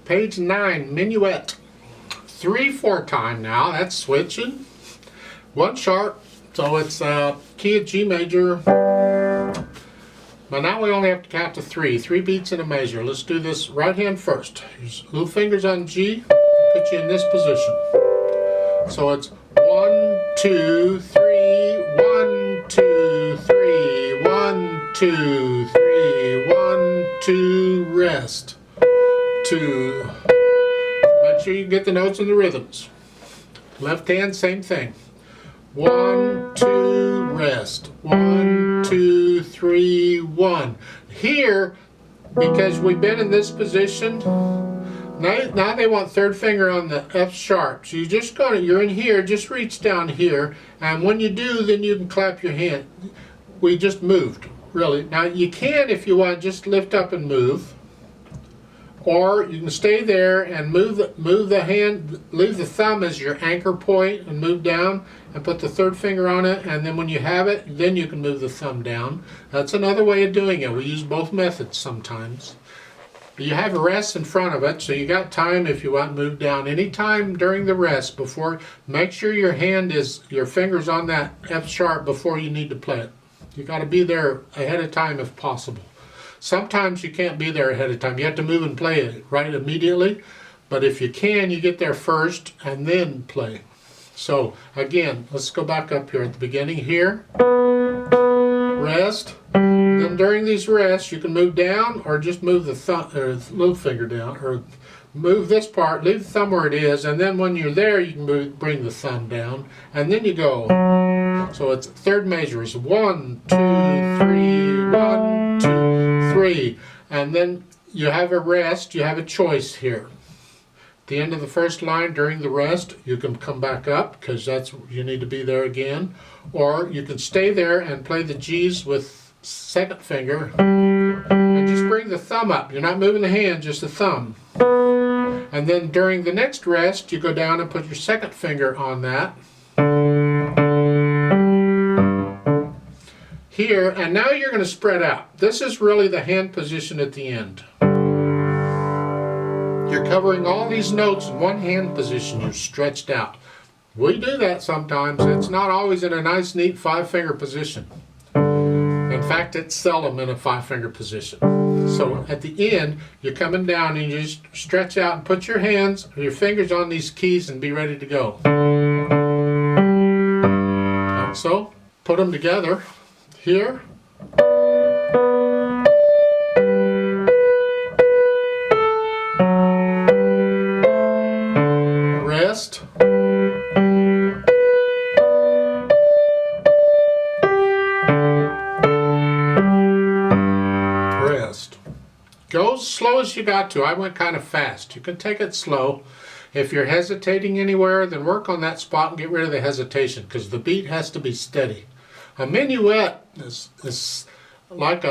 Page 9, Minuet. 3/4 time now, that's switching. 1 sharp, so it's key of G major. But now we only have to count to 3. 3 beats in a measure. Let's do this right hand first. Use little fingers on G, put you in this position. So it's 1, 2, 3, 1, 2, 3, 1, 2, 3, 1, 2, rest. 2. Make sure you get the notes and the rhythms. Left hand, same thing. 1, 2, rest. 1, 2, 3, 1. Here, because we've been in this position, now they want third finger on the F sharp. So you're in here, just reach down here, and when you do, then you can clap your hand. We just moved, really. Now you can, if you want, just lift up and move. Or you can stay there and move the hand, leave the thumb as your anchor point and move down and put the third finger on it, and then when you have it, then you can move the thumb down. That's another way of doing it. We use both methods sometimes. You have a rest in front of it, so you got time if you want to move down. Anytime during the rest, make sure your finger's on that F sharp before you need to play it. You got to be there ahead of time if possible. Sometimes you can't be there ahead of time. You have to move and play it right immediately. But if you can, you get there first and then play. So again, let's go back up here at the beginning here. Rest. Then during these rests, you can move down or just move the thumb or little finger down, or move this part, leave the thumb where it is, and then when you're there, you can bring the thumb down, and then you go. So it's third measure is 1, 2, 3, 1, 2, 3, and then you have a rest. You have a choice here. At the end of the first line during the rest, you can come back up because you need to be there again, or you can stay there and play the G's with second finger and just bring the thumb up. You're not moving the hand, just the thumb. And then during the next rest, you go down and put your second finger on that. Here, and now you're going to spread out. This is really the hand position at the end. You're covering all these notes in one hand position. You're stretched out. We do that sometimes. It's not always in a nice, neat 5-finger position. In fact, it's seldom in a 5-finger position. So at the end, you're coming down and you just stretch out and put your fingers on these keys and be ready to go. And so, put them together here. Rest. Go as slow as you got to. I went kind of fast. You can take it slow. If you're hesitating anywhere, then work on that spot and get rid of the hesitation, because the beat has to be steady. A minuet is like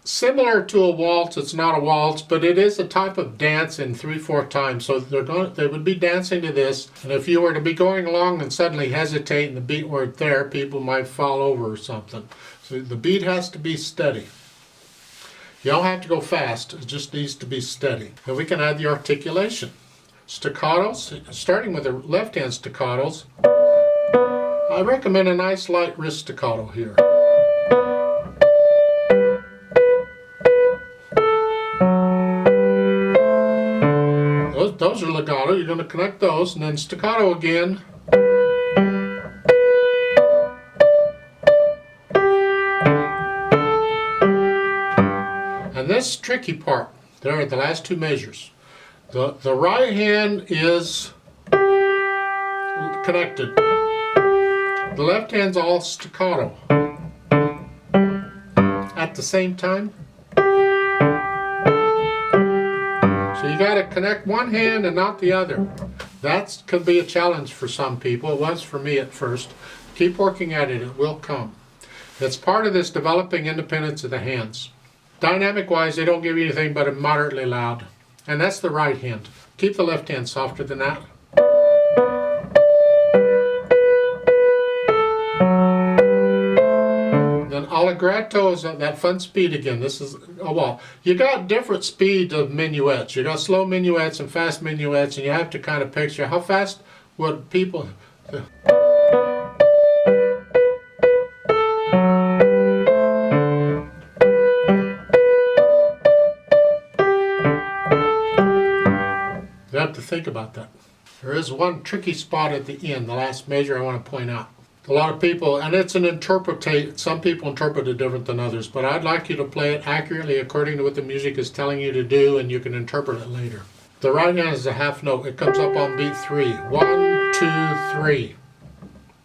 similar to a waltz. It's not a waltz, but it is a type of dance in 3/4 time. So they would be dancing to this, and if you were to be going along and suddenly hesitate and the beat weren't there, people might fall over or something. So the beat has to be steady. You don't have to go fast, it just needs to be steady. And we can add the articulation. Staccatos, starting with the left hand staccatos, I recommend a nice light wrist staccato here. Those are legato, you're going to connect those, and then staccato again. And this tricky part, there are the last 2 measures. The right hand is connected. The left hand's all staccato. At the same time. So you got to connect one hand and not the other. That could be a challenge for some people. It was for me at first. Keep working at it, it will come. It's part of this developing independence of the hands. Dynamic wise, they don't give you anything but a moderately loud. And that's the right hand. Keep the left hand softer than that. Then all allegretto is that fun speed again. This is, oh well, you got different speeds of minuets. You got slow minuets and fast minuets, and you have to kind of picture how fast would people... You have to think about that. There is one tricky spot at the end, the last measure I want to point out. A lot of people, and it's an interpretation, some people interpret it different than others, but I'd like you to play it accurately according to what the music is telling you to do, and you can interpret it later. The right hand is a half note. It comes up on beat 3. 1, 2, 3.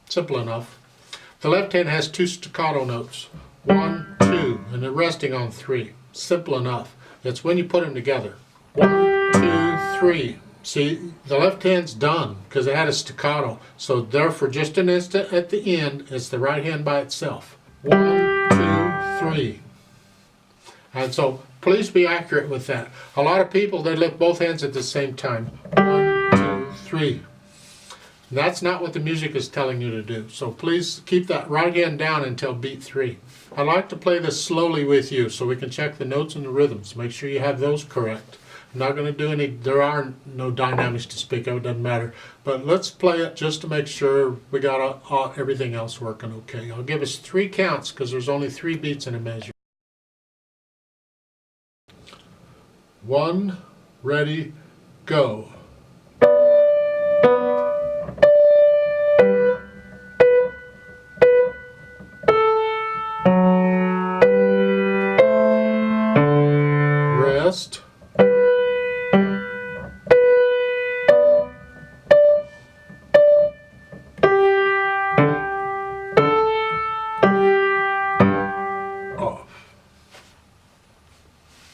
Simple enough. The left hand has 2 staccato notes. 1, 2, and they're resting on 3. Simple enough. It's when you put them together. 1, 2, 3. See, the left hand's done because it had a staccato. So there for just an instant at the end, it's the right hand by itself. 1, 2, 3. And so please be accurate with that. A lot of people, they lift both hands at the same time. 1, 2, 3. That's not what the music is telling you to do. So please keep that right hand down until beat 3. I like to play this slowly with you so we can check the notes and the rhythms. Make sure you have those correct. I'm not going to do any, there are no dynamics to speak of, it doesn't matter. But let's play it just to make sure we got everything else working okay. I'll give us 3 counts because there's only 3 beats in a measure. 1, ready, go. Rest.